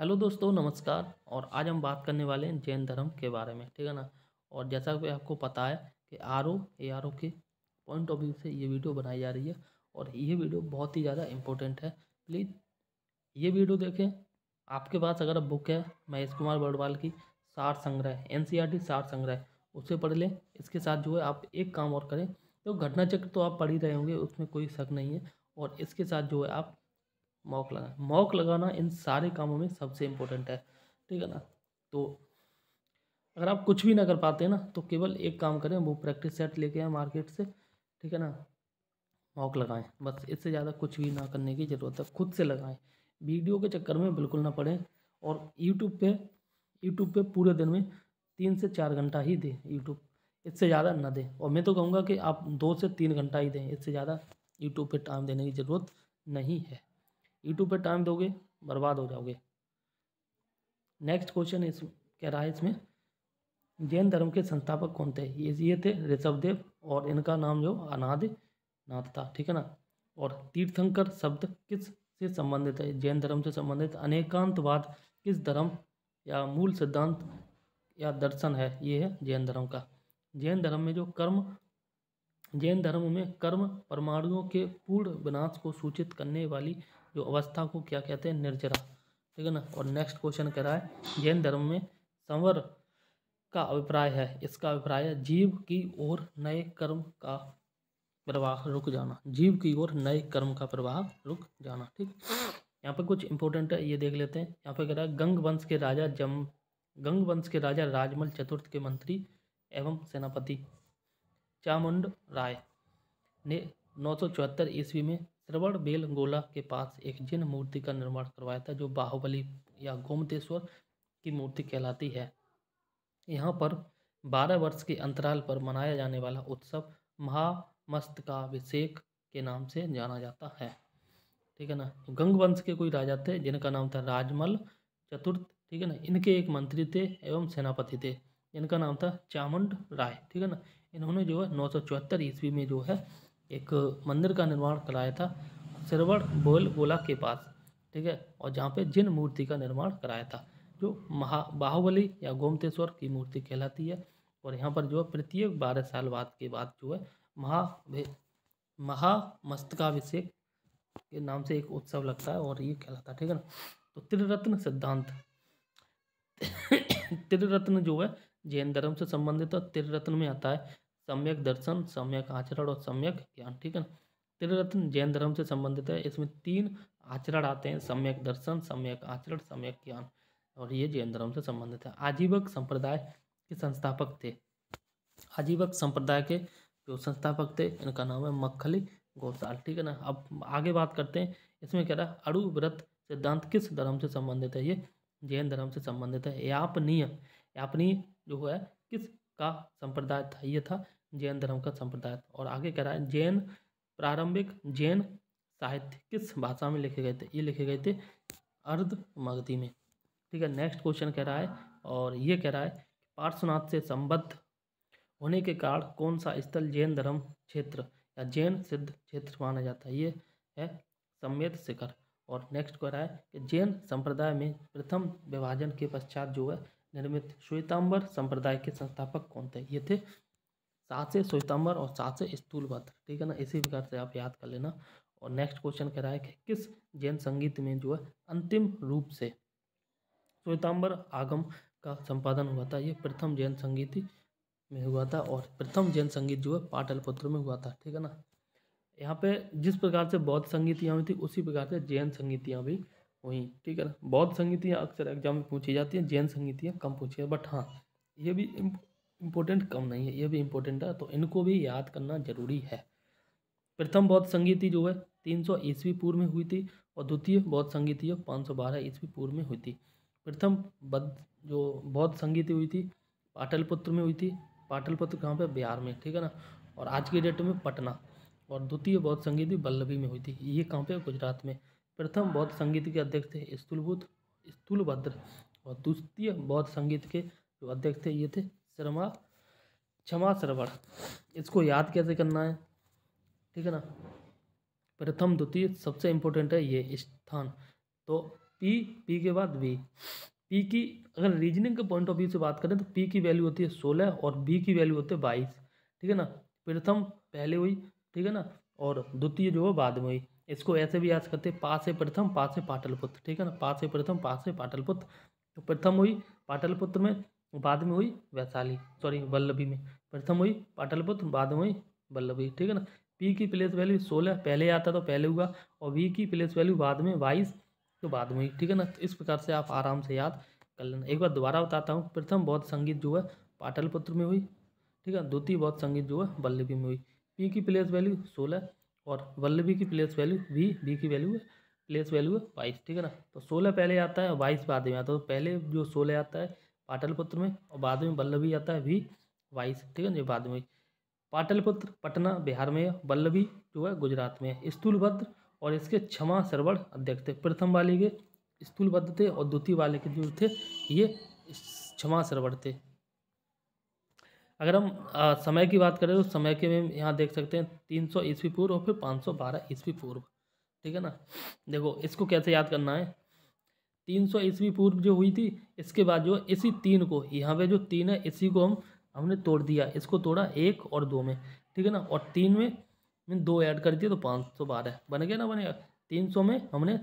Hello दोस्तों, नमस्कार। और आज हम बात करने वाले हैं जैन धर्म के बारे में, ठीक है ना। और जैसा कि आपको पता है कि आर ओ के पॉइंट ऑफ व्यू से ये वीडियो बनाई जा रही है और ये वीडियो बहुत ही ज़्यादा इम्पोर्टेंट है। प्लीज़ ये वीडियो देखें। आपके पास अगर बुक है महेश कुमार बर्डवाल की सार संग्रह, एनसीईआरटी सार संग्रह, उसे पढ़ लें। इसके साथ जो है आप एक काम और करें, तो घटना चक्र तो आप पढ़ ही रहे होंगे, उसमें कोई शक नहीं है। और इसके साथ जो है आप मॉक लगाना इन सारे कामों में सबसे इम्पोर्टेंट है, ठीक है ना। तो अगर आप कुछ भी ना कर पाते हैं ना, तो केवल एक काम करें, वो प्रैक्टिस सेट लेके आए मार्केट से, ठीक है ना। मॉक लगाएं, बस इससे ज़्यादा कुछ भी ना करने की ज़रूरत है, खुद से लगाएं। वीडियो के चक्कर में बिल्कुल ना पड़ें। और यूट्यूब पे पूरे दिन में 3 से 4 घंटा ही दें यूट्यूब, इससे ज़्यादा ना दें। और मैं तो कहूँगा कि आप 2 से 3 घंटा ही दें, इससे ज़्यादा यूट्यूब पे टाइम देने की ज़रूरत नहीं है। यूट्यूब पे टाइम दोगे बर्बाद हो जाओगे। नेक्स्ट क्वेश्चन इस कह रहा है इसमें, जैन धर्म के संस्थापक कौन थे? ये थे ऋषभदेव, और इनका नाम जो अनादि नाथ था, ठीक है ना। और तीर्थंकर शब्द किस से संबंधित है? जैन धर्म से संबंधित। अनेकांतवाद किस धर्म या मूल सिद्धांत या दर्शन है? ये है जैन धर्म का। जैन धर्म में कर्म परमाणुओं के पूर्ण विनाश को सूचित करने वाली जो अवस्था को क्या कहते हैं? निर्जरा, ठीक है ना। और नेक्स्ट क्वेश्चन कह रहा है, जैन धर्म में संवर का अभिप्राय है, इसका अभिप्राय है जीव की ओर नए कर्म का प्रवाह रुक जाना। जीव की ओर नए कर्म का प्रवाह रुक जाना, ठीक। यहाँ पे कुछ इंपॉर्टेंट है, ये देख लेते हैं। यहाँ पे कह रहा है, गंग वंश के राजा राजमल चतुर्थ के मंत्री एवं सेनापति चामुंड राय ने 974 ईस्वी में श्रवण बेलगोला के पास एक जिन मूर्ति का निर्माण करवाया था, जो बाहुबली या गोमतेश्वर की मूर्ति कहलाती है। यहाँ पर 12 वर्ष के अंतराल पर मनाया जाने वाला उत्सव महामस्तकाभिषेक के नाम से जाना जाता है, ठीक है ना। गंग वंश के कोई राजा थे जिनका नाम था राजमल चतुर्थ, ठीक है ना। इनके एक मंत्री थे एवं सेनापति थे, इनका नाम था चामुंड राय, ठीक है ना। इन्होंने जो है 974 ईस्वी में जो है एक मंदिर का निर्माण कराया था श्रवण बेलगोला के पास, ठीक है। और जहाँ पे जिन मूर्ति का निर्माण कराया था, जो बाहुबली या गोमतेश्वर की मूर्ति कहलाती है। और यहाँ पर जो है प्रत्येक 12 साल बाद के बाद जो है महामस्तकाभिषेक के नाम से एक उत्सव लगता है और ये कहलाता है, ठीक है ना। तो त्रिरत्न सिद्धांत त्रिरत्न जो है जैन धर्म से संबंधित है। त्रिरत्न में आता है सम्यक दर्शन, सम्यक आचरण और सम्यक ज्ञान, ठीक है ना। त्रिरत्न जैन धर्म से संबंधित है। इसमें 3 आचरण आते हैं, सम्यक दर्शन, सम्यक आचरण, सम्यक ज्ञान, और ये जैन धर्म से संबंधित है। आजीवक संप्रदाय के संस्थापक थे। आजीवक संप्रदाय के जो संस्थापक थे, इनका नाम है मक्खली गोसाल, ठीक है ना। अब आगे बात करते हैं। इसमें कह रहा है, अणु व्रत सिद्धांत किस धर्म से संबंधित है? ये जैन धर्म से संबंधित है। यापनीय जो है किस का संप्रदाय था? ये था जैन धर्म का संप्रदाय। और आगे कह रहा है, प्रारंभिक जैन साहित्य किस भाषा में लिखे गए थे? ये लिखे गए थे अर्ध मगधी में, ठीक है। नेक्स्ट क्वेश्चन कह रहा है, और ये कह रहा है, पार्श्वनाथ से संबद्ध होने के कारण कौन सा स्थल जैन धर्म क्षेत्र या जैन सिद्ध क्षेत्र माना जाता है? ये है समेत शिखर। और नेक्स्ट कह रहा है कि जैन संप्रदाय में प्रथम विभाजन के पश्चात जो है निर्मित श्वेतांबर संप्रदाय के संस्थापक कौन थे? ये थे सासे श्वेतांबर और सासे स्थूलभद्र, ठीक है ना। इसी प्रकार से आप याद कर लेना। और नेक्स्ट क्वेश्चन कह रहा है कि किस जैन संगीत में जो है अंतिम रूप से श्वेतांबर आगम का संपादन हुआ था? ये प्रथम जैन संगीत में हुआ था, और प्रथम जैन संगीत जो है पाटलिपुत्र में हुआ था, ठीक है ना। यहाँ पे जिस प्रकार से बौद्ध संगीतियाँ हुई थी, उसी प्रकार से जैन संगीतियाँ भी हुई, ठीक है ना। बौद्ध संगीतियाँ अक्सर एग्जाम में पूछी जाती हैं, जैन संगीतियाँ कम पूछी है, बट हाँ ये भी इम्पोर्टेंट कम नहीं है, ये भी इम्पोर्टेंट है, तो इनको भी याद करना जरूरी है। प्रथम बौद्ध संगीति जो है 300 ईस्वी पूर्व में हुई थी, और द्वितीय बौद्ध संगीति 512 ईस्वी पूर्व में हुई थी। प्रथम जो बौद्ध संगीति हुई थी पाटलिपुत्र में हुई थी। पाटलिपुत्र कहाँ पे? बिहार में, ठीक है ना। और आज की डेट में पटना। और द्वितीय बौद्ध संगीति वल्लभी में हुई थी, ये कहाँ पे? गुजरात में। प्रथम बौद्ध संगीत के अध्यक्ष थे स्थूलभद्र, और द्वितीय बौद्ध संगीत के जो अध्यक्ष थे ये थे क्षमा श्रवण। इसको याद कैसे करना है, ठीक है ना। प्रथम द्वितीय सबसे इम्पोर्टेंट है ये स्थान। तो पी के बाद वी। पी की अगर रीजनिंग के पॉइंट ऑफ व्यू से बात करें तो पी की वैल्यू होती है 16 और बी की वैल्यू होती है 22, ठीक है ना। प्रथम पहले हुई, ठीक है ना, और द्वितीय जो है बाद में हुई। इसको ऐसे भी याद करते हैं, पा से प्रथम पा से पाटलिपुत्र, ठीक है ना, पा से प्रथम पा से पाटलिपुत्र। तो प्रथम हुई पाटलिपुत्र में, बाद में हुई वैशाली, सॉरी वल्लभी में। प्रथम हुई पाटलिपुत्र, बाद में हुई वल्लभी, ठीक है ना। पी की प्लेस वैल्यू 16 पहले आता तो पहले हुआ, और वी की प्लेस वैल्यू बाद में 22 तो बाद में हुई, ठीक है ना। तो इस प्रकार से आप आराम से याद कर लेना। एक बार दोबारा बताता हूँ, प्रथम बौद्ध संगीत जो है पाटलिपुत्र में हुई, ठीक है। द्वितीय बौद्ध संगीत जो है वल्लभी में हुई। पी की प्लेस वैल्यू 16 और वल्लभी की प्लेस वैल्यू वी की वैल्यू है प्लेस वैल्यू है 22, ठीक है ना। तो 16 पहले आता है, 22 बाद में आता है। तो पहले जो 16 आता है पाटलिपुत्र में, और बाद में वल्लभी आता है वी 22, ठीक है, जो बाद में हुई। पाटलिपुत्र पटना बिहार में है, वल्लभी जो है गुजरात में है। स्थूलभद्र और इसके क्षमा सरवण अध्यक्ष थे। प्रथम वाले के स्थूलभद्र थे और द्वितीय वाले के जो थे ये क्षमा सरवण थे। अगर हम समय की बात करें तो समय के में यहाँ देख सकते हैं 300 ईस्वी पूर्व और फिर 512 ईस्वी पूर्व, ठीक है ना। देखो इसको कैसे याद करना है, 300 ईस्वी पूर्व जो हुई थी, इसके बाद जो इसी 3 को, यहाँ पे जो 3 है इसी को हमने तोड़ दिया, इसको तोड़ा 1 और 2 में, ठीक है ना, और 3 में 2 ऐड कर दिए तो 512 बन गया ना, बनेगा। 300 में हमने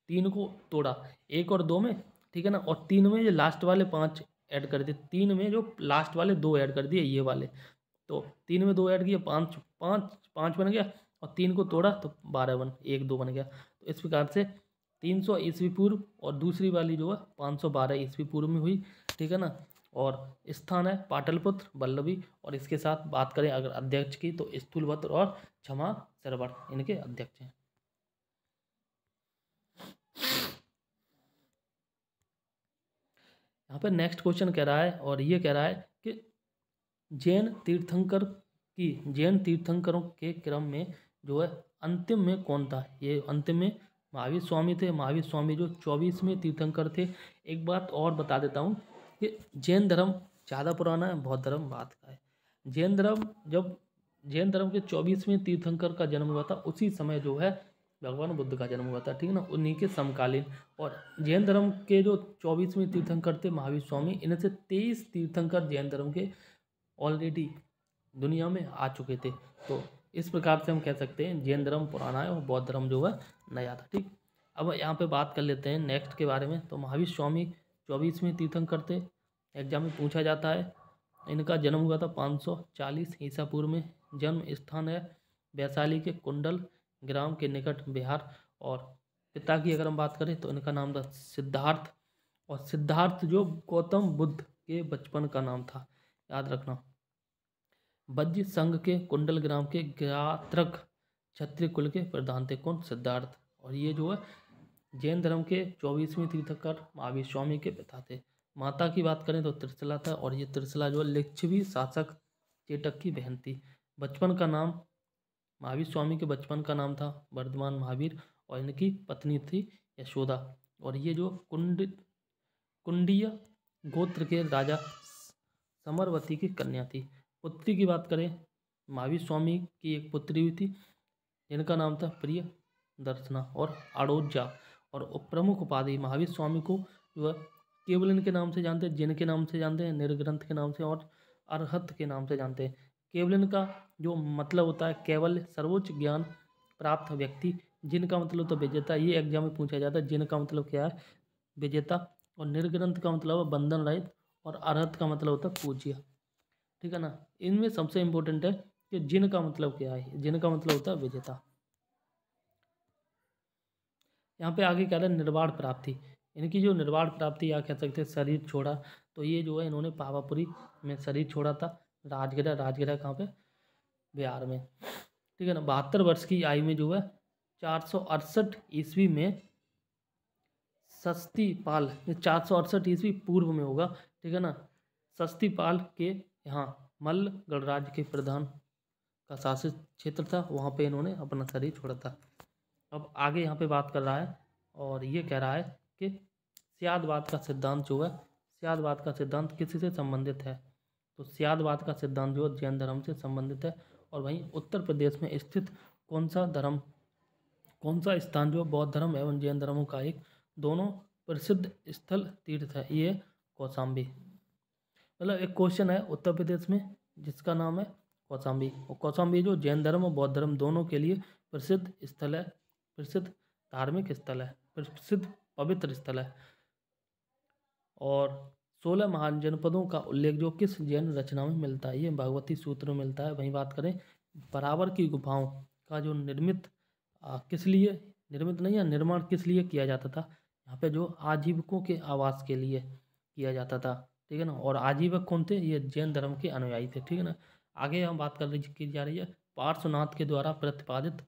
3 को तोड़ा 1 और 2 में, ठीक है ना, और 3 में जो लास्ट वाले 5 ऐड कर दिए, 3 में जो लास्ट वाले 2 ऐड कर दिए ये वाले, तो 3 में 2 ऐड किए 5 5 5 बन गया, और 3 को तोड़ा तो 12 1 2 बन गया। तो इस प्रकार से 300 ईस्वी पूर्व और दूसरी वाली जो है 512 ईस्वी पूर्व में हुई, ठीक है ना। और स्थान है पाटलिपुत्र वल्लभी, और इसके साथ बात करें अगर अध्यक्ष की तो स्थूलभद्र और क्षमा सरवण इनके अध्यक्ष हैं। यहाँ पे नेक्स्ट क्वेश्चन कह रहा है, और ये कह रहा है कि जैन तीर्थंकरों के क्रम में जो है अंतिम में कौन था। ये अंतिम में महावीर स्वामी थे। महावीर स्वामी जो 24वें तीर्थंकर थे। एक बात और बता देता हूँ कि जैन धर्म ज़्यादा पुराना है, बौद्ध धर्म बाद का है। जैन धर्म के 24वें तीर्थंकर का जन्म हुआ था, उसी समय जो है भगवान बुद्ध का जन्म हुआ था, ठीक है ना, उन्हीं के समकालीन। और जैन धर्म के जो 24वें तीर्थंकर थे महावीर स्वामी, इनमें से 23 तीर्थंकर जैन धर्म के ऑलरेडी दुनिया में आ चुके थे। तो इस प्रकार से हम कह सकते हैं जैन धर्म पुराना है और बौद्ध धर्म जो है नया था, ठीक। अब यहाँ पे बात कर लेते हैं नेक्स्ट के बारे में। तो महावीर स्वामी 24वें तीर्थंकर थे, एग्जाम में पूछा जाता है। इनका जन्म हुआ था 540 ईसा पूर्व में। जन्म स्थान है वैशाली के कुंडल ग्राम के निकट बिहार। और पिता की अगर हम बात करें तो इनका नाम था सिद्धार्थ, और सिद्धार्थ जो गौतम बुद्ध के बचपन का नाम था, याद रखना। वज्र संघ के कुंडल ग्राम के गात्रक क्षत्रिय कुल के प्रधान थे, कौन, सिद्धार्थ। और ये जो है जैन धर्म के 24वें तीर्थंकर महावीर स्वामी के पिता थे। माता की बात करें तो त्रिशला था, और ये त्रिशला जो है लिच्छवी शासक चेटक की बहन थी। बचपन का नाम महावीर स्वामी के बचपन का नाम था वर्धमान महावीर, और इनकी पत्नी थी यशोदा। और ये जो कुंडीय गोत्र के राजा समरवती की कन्या थी। पुत्री की बात करें, महावीर स्वामी की एक पुत्री हुई थी जिनका नाम था प्रिय दर्शना और आड़ोजा। और प्रमुख उपाधि महावीर स्वामी को जो है केवल इनके नाम से जानते हैं, जिन के नाम से जानते हैं, निर्ग्रंथ के नाम से और अरहत के नाम से जानते हैं। केवल का जो मतलब होता है केवल सर्वोच्च ज्ञान प्राप्त व्यक्ति, जिनका मतलब होता है विजेता। ये एग्जाम में पूछा जाता है, जिनका मतलब क्या है, विजेता। और निर्ग्रंथ का मतलब है बंधन रहित, और अरहत का मतलब होता है पूज्य, ठीक है ना। इनमें सबसे इंपॉर्टेंट है कि जिन का मतलब क्या है, जिन का मतलब होता है विजेता। यहाँ पे आगे क्या है, निर्वाण प्राप्ति। इनकी जो निर्वाण प्राप्ति या कह सकते हैं शरीर छोड़ा, तो ये जो है इन्होंने पावापुरी में शरीर छोड़ा था। राजगिरा कहाँ पे, बिहार में, ठीक है ना। 72 वर्ष की आयु में जो है 468 ईस्वी में सस्तीपाल, 468 ईस्वी पूर्व में होगा, ठीक है ना। सस्तीपाल के यहाँ मल्ल गणराज्य के प्रधान का शासित क्षेत्र था, वहाँ पे इन्होंने अपना शरीर छोड़ा था। अब आगे यहाँ पे बात कर रहा है, और ये कह रहा है कि स्यादवाद का सिद्धांत जो है, स्यादवाद का सिद्धांत किसी से संबंधित है। तो स्यादवाद का सिद्धांत जो है जैन धर्म से संबंधित है। और वहीं उत्तर प्रदेश में स्थित कौन सा स्थान जो बौद्ध धर्म एवं जैन धर्मों का एक दोनों प्रसिद्ध स्थल तीर्थ है। ये कौशाम्बी, मतलब एक क्वेश्चन है उत्तर प्रदेश में जिसका नाम है कौशाम्बी। और कौशाम्बी जो जैन धर्म और बौद्ध धर्म दोनों के लिए प्रसिद्ध स्थल है, प्रसिद्ध धार्मिक स्थल है, प्रसिद्ध पवित्र स्थल है। और 16 महान जनपदों का उल्लेख जो किस जैन रचना में मिलता है, ये भगवती सूत्र में मिलता है। वहीं बात करें बराबर की गुफाओं का जो निर्मित किस लिए निर्मित नहीं है, निर्माण किस लिए किया जाता था, यहाँ पे जो आजीविकों के आवास के लिए किया जाता था, ठीक है ना। और आजीवक कौन थे, ये जैन धर्म के अनुयायी थे, ठीक है ना। आगे हम बात की जा रही है पार्श्वनाथ के द्वारा प्रतिपादित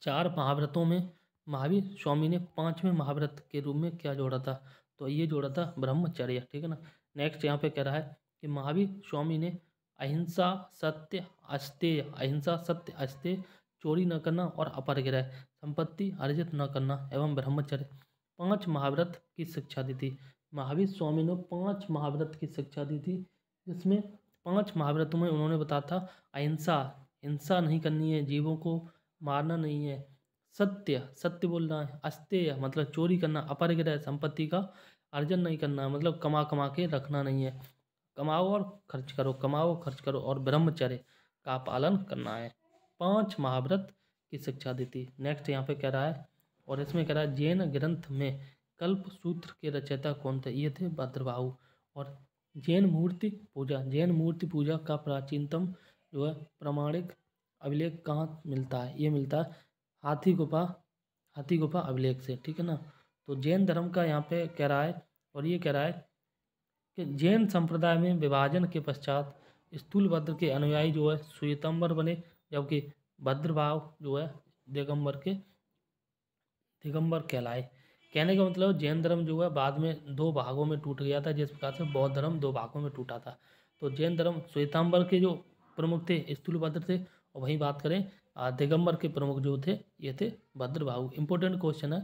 4 महाव्रतों में महावीर स्वामी ने 5वें महाव्रत के रूप में क्या जोड़ा था, तो ये जोड़ा था ब्रह्मचर्य, ठीक है ना। नेक्स्ट यहाँ पे कह रहा है कि महावीर स्वामी ने अहिंसा सत्य अस्तेय, अहिंसा सत्य अस्तेय, चोरी न करना और अपरग्रह, संपत्ति अर्जित न करना एवं ब्रह्मचर्य 5 महाव्रत की शिक्षा दी थी। महावीर स्वामी ने 5 महाव्रत की शिक्षा दी थी, जिसमें 5 महाव्रतों में उन्होंने बताया था अहिंसा, हिंसा नहीं करनी है, जीवों को मारना नहीं है, सत्य सत्य बोलना है, अस्तेय मतलब चोरी करना, अपरग्रह संपत्ति का अर्जन नहीं करना मतलब कमा कमा के रखना नहीं है, कमाओ और खर्च करो, कमाओ खर्च करो, और ब्रह्मचर्य का पालन करना है। 5 महाव्रत की शिक्षा दी थी। नेक्स्ट यहाँ पे कह रहा है, और इसमें कह रहा है जैन ग्रंथ में कल्प सूत्र के रचयिता कौन थे, ये थे भद्रबाहु। और जैन मूर्ति पूजा, जैन मूर्ति पूजा का प्राचीनतम जो है प्रमाणिक अभिलेख कहाँ मिलता है, ये मिलता है हाथी गुफा अभिलेख से, ठीक है ना। तो जैन धर्म का यहाँ पे कह रहा है, और ये कह रहा है कि जैन संप्रदाय में विभाजन के पश्चात स्थूलभद्र के अनुयायी जो है श्वेतांबर बने, जबकि भद्रभाव जो है दिगंबर कहलाए। कहने का मतलब जैन धर्म जो है बाद में 2 भागों में टूट गया था, जिस प्रकार से बौद्ध धर्म 2 भागों में टूटा था। तो जैन धर्म श्वेतांबर के जो प्रमुख थे स्थूलभद्र थे, और वहीं बात करें दिगंबर के प्रमुख जो थे ये थे भद्रबाहु। इंपॉर्टेंट क्वेश्चन है।